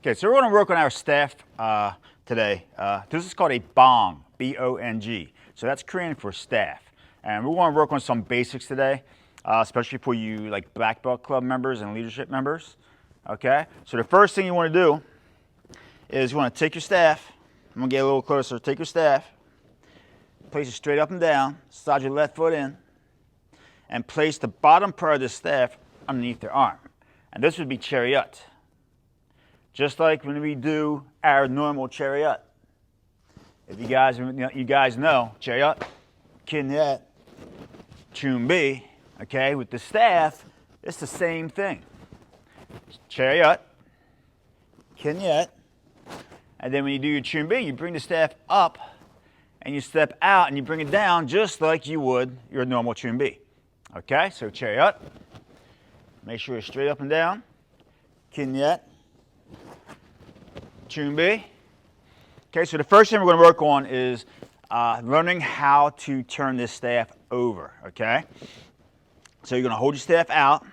Okay, so we're going to work on our staff today. This is called a bong, B-O-N-G. So that's Korean for staff. And we're going to work on some basics today, especially for you like Black Belt Club members and leadership members. Okay, so the first thing you want to do is you want to take your staff. I'm going to get a little closer. Take your staff, place it straight up and down, slide your left foot in, and place the bottom part of the staff underneath your arm. And this would be chariot. Just like when we do our normal chariot. If you guys know chariot, kinyet, chumbi, okay, with the staff, it's the same thing. Chariot, kinyet, and then when you do your chumbi, you bring the staff up and you step out and you bring it down just like you would your normal chumbi. Okay, so chariot, make sure it's straight up and down, kinyet, chumbi. Okay, so the first thing we're going to work on is learning how to turn this staff over, okay? So you're going to hold your staff out.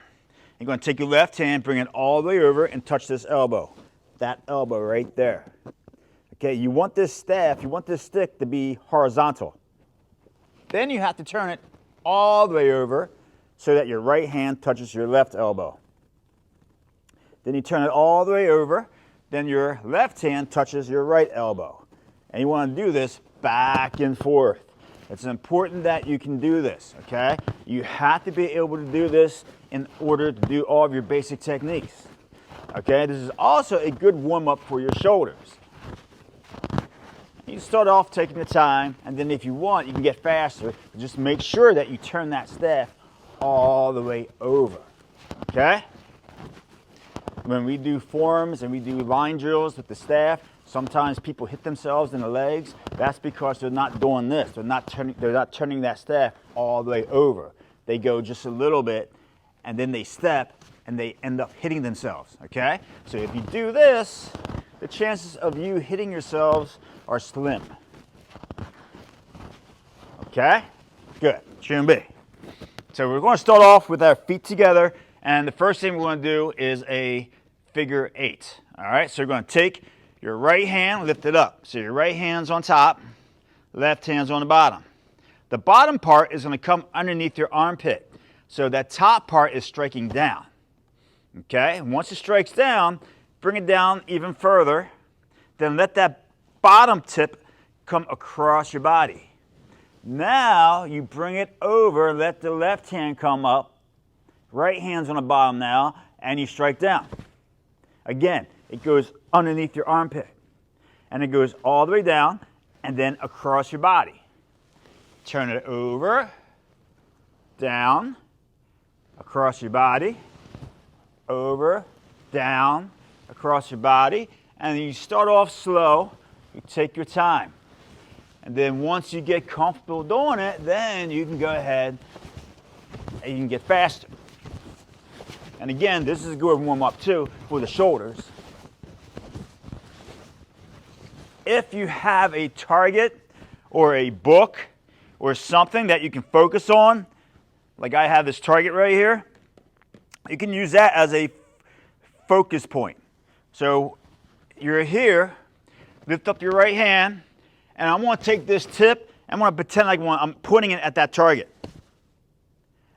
You're going to take your left hand, bring it all the way over and touch this elbow. That elbow right there. Okay, you want this staff, you want this stick to be horizontal. Then you have to turn it all the way over so that your right hand touches your left elbow. Then you turn it all the way over. Then your left hand touches your right elbow. And you want to do this back and forth. It's important that you can do this, okay? You have to be able to do this in order to do all of your basic techniques. Okay, this is also a good warm-up for your shoulders. You start off taking the time, and then if you want, you can get faster. Just make sure that you turn that staff all the way over, okay? When we do forms and we do line drills with the staff, sometimes people hit themselves in the legs. That's because they're not doing this. They're not turning that staff all the way over. They go just a little bit, and then they step, and they end up hitting themselves, okay? So if you do this, the chances of you hitting yourselves are slim. Okay? Good. Chumbi. So we're going to start off with our feet together, and the first thing we're going to do is a figure 8. All right? So you're going to take your right hand, lift it up. So your right hand's on top, left hand's on the bottom. The bottom part is going to come underneath your armpit. So that top part is striking down. Okay? And once it strikes down, bring it down even further. Then let that bottom tip come across your body. Now you bring it over, let the left hand come up. Right hand's on the bottom now, and you strike down. Again, it goes underneath your armpit. And it goes all the way down and then across your body. Turn it over, down, across your body, over, down, across your body. And you start off slow, you take your time. And then once you get comfortable doing it, then you can go ahead and you can get faster. And again, this is a good warm-up too for the shoulders. If you have a target or a book or something that you can focus on, like I have this target right here, you can use that as a focus point. So you're here, lift up your right hand, and I'm going to take this tip, I'm going to pretend like I'm pointing it at that target.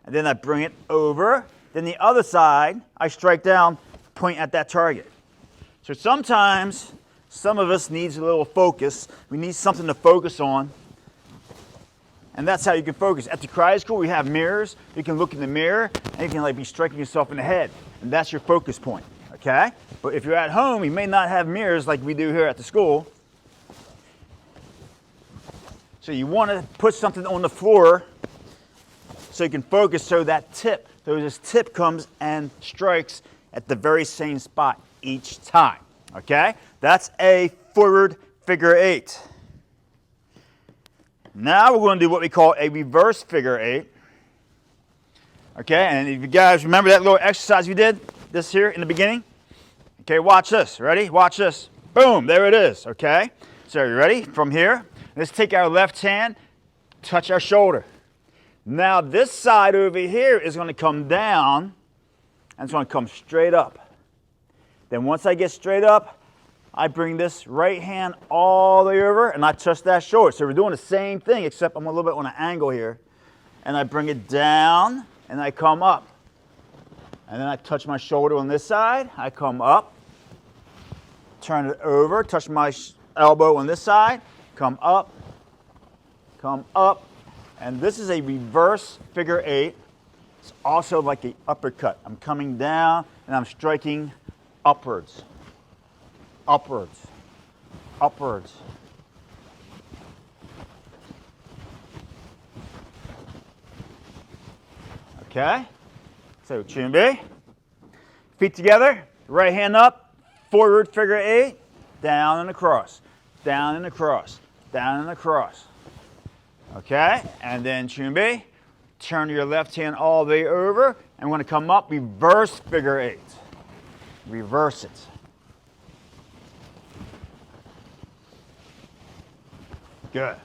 And then I bring it over. Then the other side, I strike down, point at that target. So sometimes, some of us needs a little focus. We need something to focus on. And that's how you can focus. At the karate school, we have mirrors. You can look in the mirror, and you can like be striking yourself in the head. And that's your focus point, okay? But if you're at home, you may not have mirrors like we do here at the school. So you want to put something on the floor so you can focus so that tip, so this tip comes and strikes at the very same spot each time, okay? That's a forward figure 8. Now we're going to do what we call a reverse figure 8. Okay, and if you guys remember that little exercise we did this here in the beginning? Okay, watch this. Ready? Watch this. Boom, there it is, okay? So you ready? From here, let's take our left hand, touch our shoulder. Now this side over here is going to come down and it's going to come straight up. Then once I get straight up, I bring this right hand all the way over and I touch that shoulder. So we're doing the same thing except I'm a little bit on an angle here. And I bring it down and I come up. And then I touch my shoulder on this side. I come up, turn it over, touch my elbow on this side, come up, and this is a reverse figure eight. It's also like an uppercut. I'm coming down and I'm striking upwards, upwards, upwards. Okay, so chumbi, feet together, right hand up, forward figure eight, down and across, down and across, down and across. Okay, and then chumbi, turn your left hand all the way over, and we're going to come up, reverse figure eight. Reverse it. Good.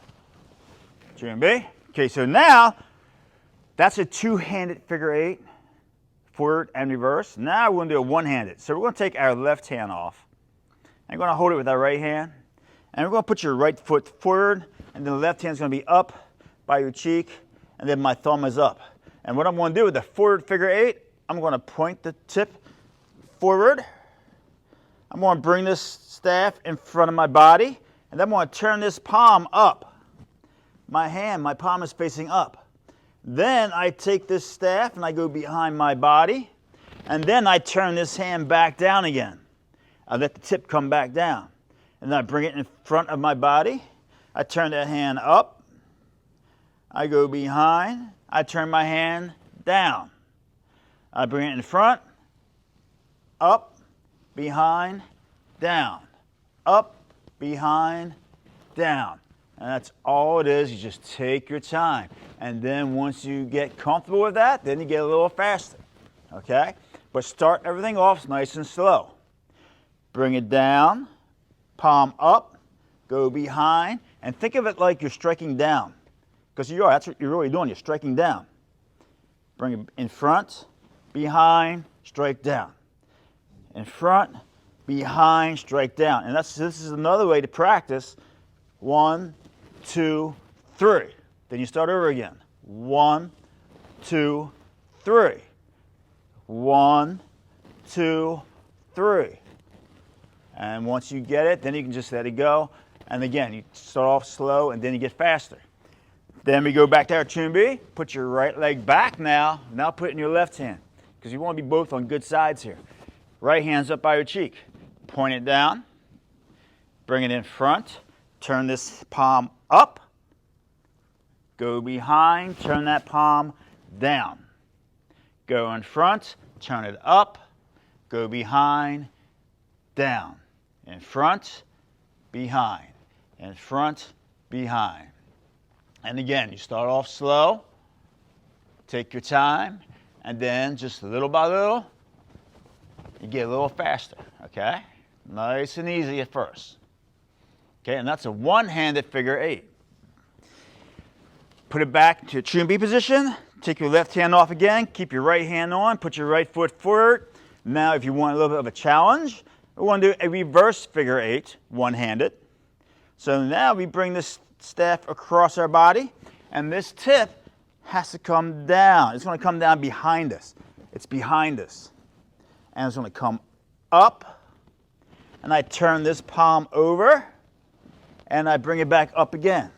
Chumbi. Okay, so now that's a two-handed figure eight, forward and reverse. Now we're going to do a one-handed. So we're going to take our left hand off, and we're going to hold it with our right hand, and we're going to put your right foot forward, and then the left hand's going to be up by your cheek, and then my thumb is up. And what I'm going to do with the forward figure eight, I'm going to point the tip forward. I'm going to bring this staff in front of my body, and then I'm going to turn this palm up. My palm is facing up. Then I take this staff and I go behind my body, and then I turn this hand back down again. I let the tip come back down, and then I bring it in front of my body. I turn that hand up. I go behind. I turn my hand down. I bring it in front, up, behind, down, up, behind, down. And that's all it is. You just take your time. And then once you get comfortable with that, then you get a little faster. Okay? But start everything off nice and slow. Bring it down, palm up, go behind, and think of it like you're striking down. Because you are, that's what you're really doing, you're striking down. Bring it in front, behind, strike down. In front, behind, strike down. And this is another way to practice. 1, 2, 3. Then you start over again. 1, 2, 3. 1, 2, 3. And once you get it, then you can just let it go. And again, you start off slow and then you get faster. Then we go back to our chumbi. Put your right leg back now. Now put it in your left hand, because you want to be both on good sides here. Right hand's up by your cheek. Point it down. Bring it in front. Turn this palm up. Go behind. Turn that palm down. Go in front. Turn it up. Go behind. Down. In front. Behind. In front. Behind. And again, you start off slow, take your time, and then just little by little, you get a little faster, okay? Nice and easy at first. Okay, and that's a one-handed figure eight. Put it back to chumbi position, take your left hand off again, keep your right hand on, put your right foot forward. Now, if you want a little bit of a challenge, we want to do a reverse figure eight, one-handed. So now we bring this staff across our body, and this tip has to come down. It's going to come down behind us. It's behind us. And it's going to come up, and I turn this palm over, and I bring it back up again.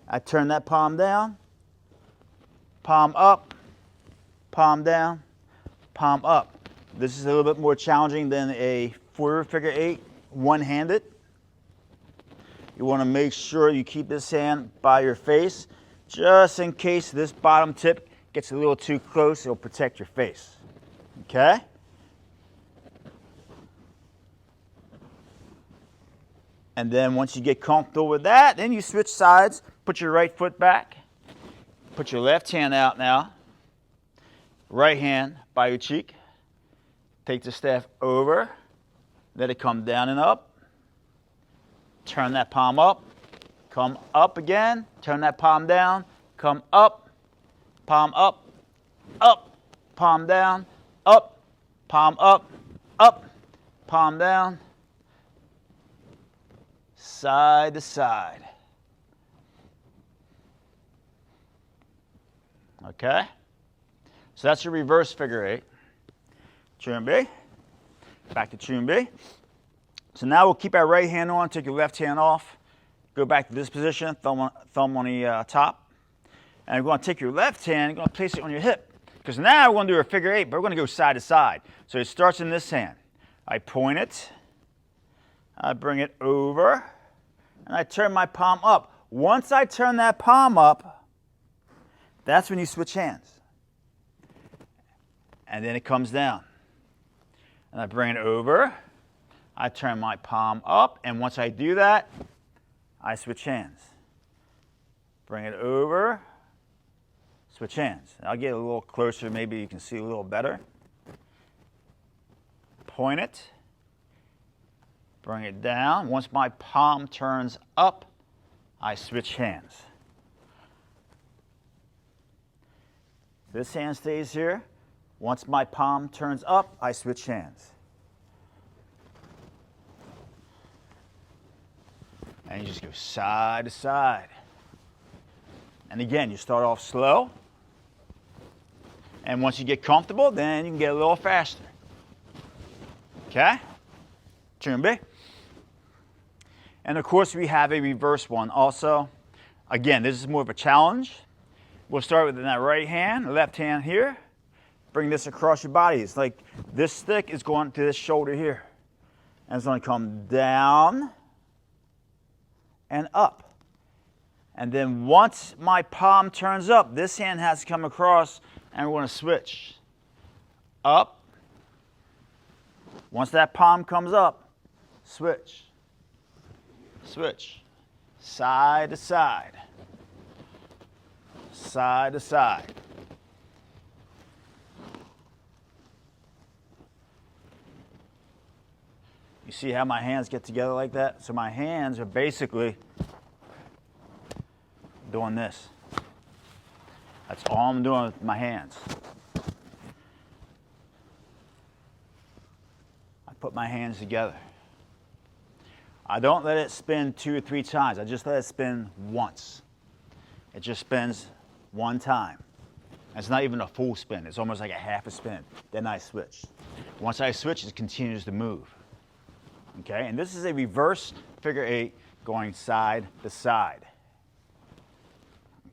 I turn that palm down, palm up, palm down, palm up. This is a little bit more challenging than a forward figure eight, one-handed. You want to make sure you keep this hand by your face, just in case this bottom tip gets a little too close. It'll protect your face. Okay? And then once you get comfortable with that, then you switch sides, put your right foot back, put your left hand out now, right hand by your cheek, take the staff over, let it come down and up. Turn that palm up, come up again, turn that palm down, come up, palm up, up, palm down, up, palm up, up, palm down, side to side. Okay? So that's your reverse figure 8. Tune B. Back to tune B. So now we'll keep our right hand on, take your left hand off, go back to this position, thumb on the top. And we're going to take your left hand, you're going to place it on your hip. Because now we're going to do a figure 8, but we're going to go side to side. So it starts in this hand. I point it, I bring it over, and I turn my palm up. Once I turn that palm up, that's when you switch hands. And then it comes down. And I bring it over, I turn my palm up, and once I do that, I switch hands. Bring it over, switch hands. I'll get a little closer, maybe you can see a little better. Point it, bring it down. Once my palm turns up, I switch hands. This hand stays here. Once my palm turns up, I switch hands. And you just go side to side. And again, you start off slow. And once you get comfortable, then you can get a little faster. Okay? Tune B. And of course, we have a reverse one also. Again, this is more of a challenge. We'll start with that right hand, left hand here. Bring this across your body. It's like this stick is going to this shoulder here. And it's going to come down and up. And then once my palm turns up, this hand has to come across and we're going to switch. Up. Once that palm comes up, switch. Switch. Side to side. Side to side. You see how my hands get together like that? So my hands are basically doing this. That's all I'm doing with my hands. I put my hands together. I don't let it spin 2 or 3 times. I just let it spin once. It just spins one time. It's not even a full spin. It's almost like a half a spin. Then I switch. Once I switch, it continues to move. Okay, and this is a reverse figure 8 going side to side.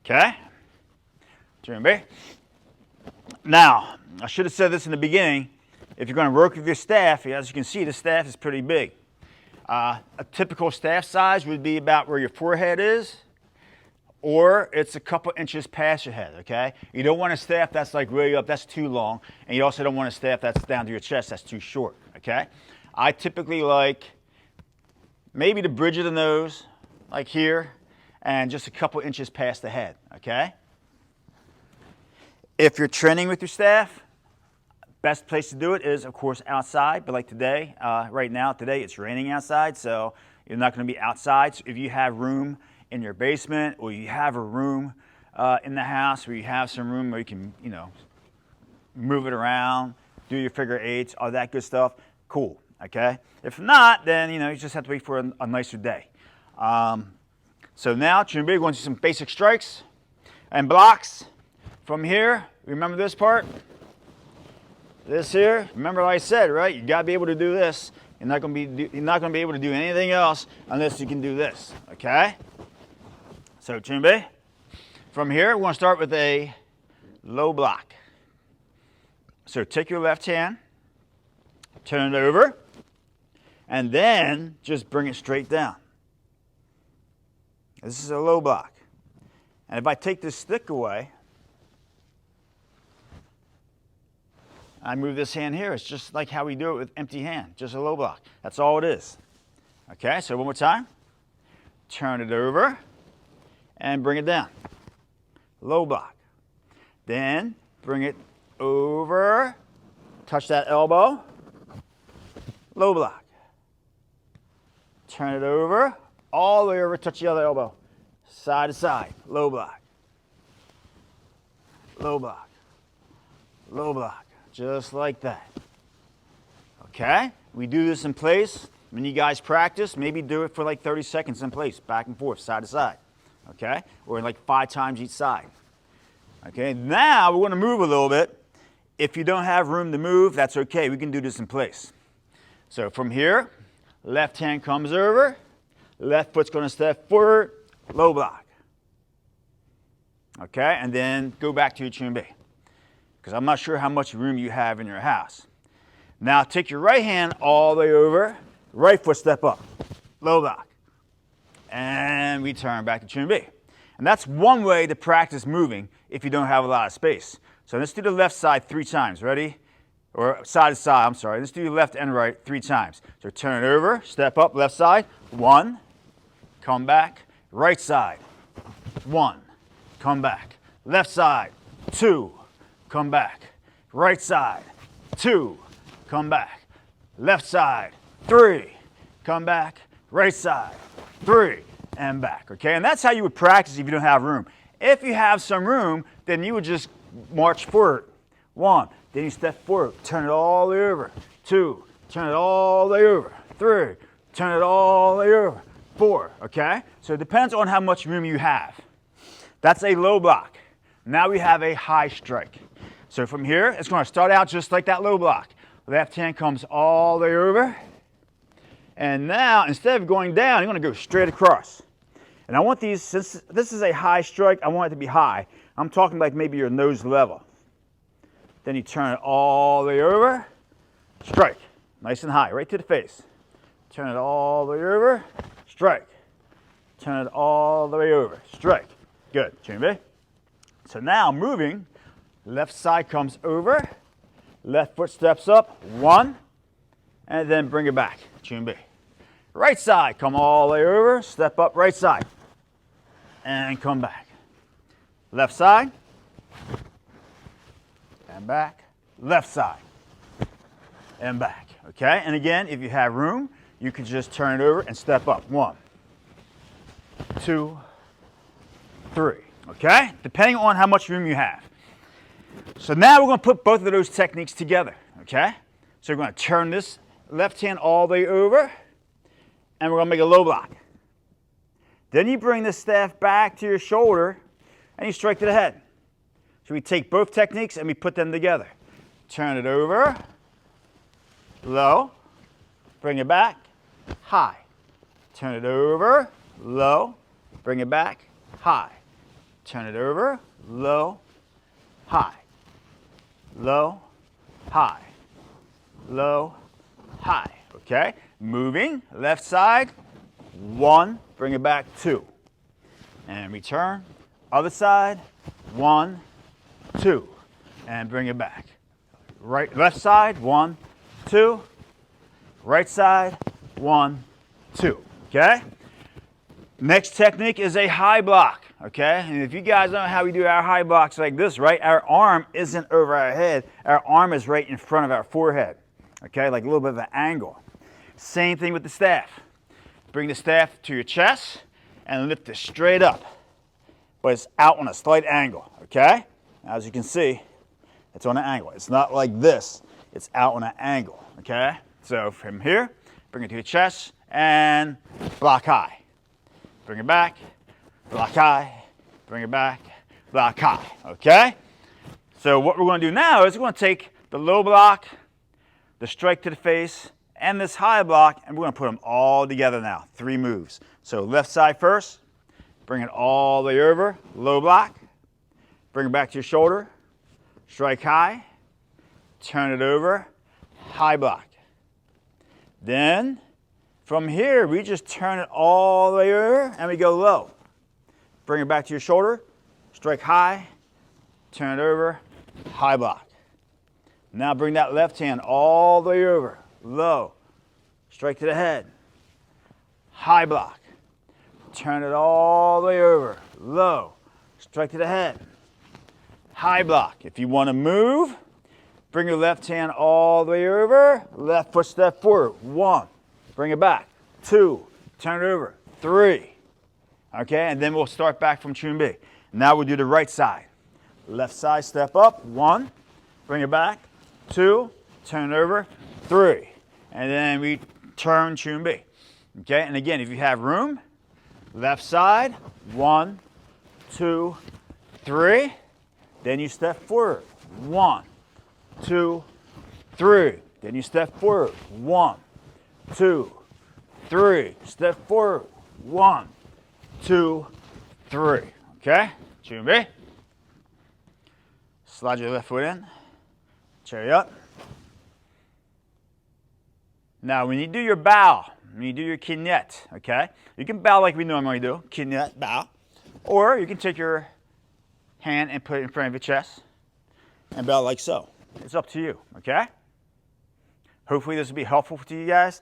Okay, turn B. Now, I should have said this in the beginning. If you're going to work with your staff, as you can see, the staff is pretty big. A typical staff size would be about where your forehead is, or it's a couple inches past your head, okay? You don't want a staff that's like way up, that's too long, and you also don't want a staff that's down to your chest, that's too short, okay? I typically like maybe the bridge of the nose, like here, and just a couple inches past the head, okay? If you're training with your staff, best place to do it is, of course, outside, but like today, right now, today it's raining outside, so you're not gonna be outside. So if you have room in your basement, or you have a room in the house where you have some room where you can, you know, move it around, do your figure 8s, all that good stuff, cool. Okay? If not, then, you know, you just have to wait for a nicer day. So now, we're going to do some basic strikes and blocks. From here, remember this part? This here, remember what I said, right? You got to be able to do this. You're not going to be able to do anything else unless you can do this. Okay? So, tune B. From here, we're going to start with a low block. So, take your left hand, turn it over, and then just bring it straight down. This is a low block. And if I take this stick away, I move this hand here, it's just like how we do it with empty hand, just a low block. That's all it is. Okay, so one more time. Turn it over and bring it down. Low block. Then bring it over, touch that elbow, low block. Turn it over, all the way over, touch the other elbow. Side to side, low block. Low block. Low block. Just like that. Okay? We do this in place When you guys practice, maybe do it for like 30 seconds in place, back and forth, side to side, okay? Or like 5 times each side. Okay, now we're going to move a little bit. If you don't have room to move, that's okay. We can do this in place. So from here, left hand comes over, left foot's going to step forward, low block. Okay, and then go back to your chun bi, because I'm not sure how much room you have in your house. Now take your right hand all the way over, right foot step up, low block, and we turn back to chun bi. And that's one way to practice moving if you don't have a lot of space. So let's do the left side 3 times. Ready? Or side to side, I'm sorry. Let's do left and right 3 times. So turn it over, step up, left side, 1, come back, right side, 1, come back, left side, 2, come back, right side, 2, come back, left side, 3, come back, right side, 3, and back, okay? And that's how you would practice if you don't have room. If you have some room, then you would just march forward. 1, then you step forward, turn it all the way over. 2, turn it all the way over. 3, turn it all the way over. 4, okay? So it depends on how much room you have. That's a low block. Now we have a high strike. So from here, it's going to start out just like that low block. Left hand comes all the way over. And now, instead of going down, you're going to go straight across. And I want these, since this is a high strike, I want it to be high. I'm talking like maybe your nose level. Then you turn it all the way over, strike, nice and high, right to the face. Turn it all the way over, strike. Turn it all the way over, strike. Good, chun bi. So now moving, left side comes over, left foot steps up, 1, and then bring it back, chun bi. Right side, come all the way over, step up right side, and come back. Left side, and back, left side, and back, okay? And again, if you have room, you can just turn it over and step up. 1, 2, 3, okay? Depending on how much room you have. So now we're going to put both of those techniques together, okay? So we're going to turn this left hand all the way over, and we're going to make a low block. Then you bring the staff back to your shoulder, and you strike to the head. So we take both techniques and we put them together. Turn it over, low, bring it back, high. Turn it over, low, bring it back, high. Turn it over, low, high, low, high, low, high. Okay? Moving, left side, 1, bring it back, 2. And return, other side, 1, 2, and bring it back. Right, left side, 1, 2, right side, 1, 2, okay? Next technique is a high block, okay? And if you guys know how we do our high blocks like this, right? Our arm isn't over our head. Our arm is right in front of our forehead, okay? Like a little bit of an angle. Same thing with the staff. Bring the staff to your chest and lift it straight up, but it's out on a slight angle, okay? As you can see, it's on an angle. It's not like this. It's out on an angle, okay? So from here, bring it to your chest and block high. Bring it back, block high, bring it back, block high, okay? So what we're going to do now is we're going to take the low block, the strike to the face, and this high block, and we're going to put them all together now. 3 moves. So left side first, bring it all the way over, low block, bring it back to your shoulder, strike high, turn it over, high block. Then from here, we just turn it all the way over and we go low. Bring it back to your shoulder, strike high, turn it over, high block. Now bring that left hand all the way over, low, strike to the head, high block. Turn it all the way over, low, strike to the head, high block. If you want to move, bring your left hand all the way over, left foot step forward, 1, bring it back, 2, turn it over, 3, okay, and then we'll start back from chun bi. Now we'll do the right side. Left side step up, 1, bring it back, 2, turn it over, 3, and then we turn, chumbi. Okay, and again, if you have room, left side, 1, 2, 3. Then you step forward, 1, 2, 3. Then you step forward, 1, 2, 3. Step forward, 1, 2, 3. Okay, chumbi. Slide your left foot in, cherry up. Now, when you do your bow, when you do your kinyet, okay, you can bow like we normally do, kinyet, bow, or you can take your hand and put it in front of your chest and bow like so. It's up to you, okay? Hopefully this will be helpful to you guys.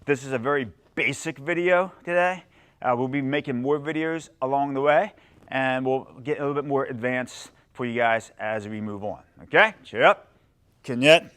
This is a very basic video today. We'll be making more videos along the way, and we'll get a little bit more advanced for you guys as we move on, okay? Cheer up, kinyet.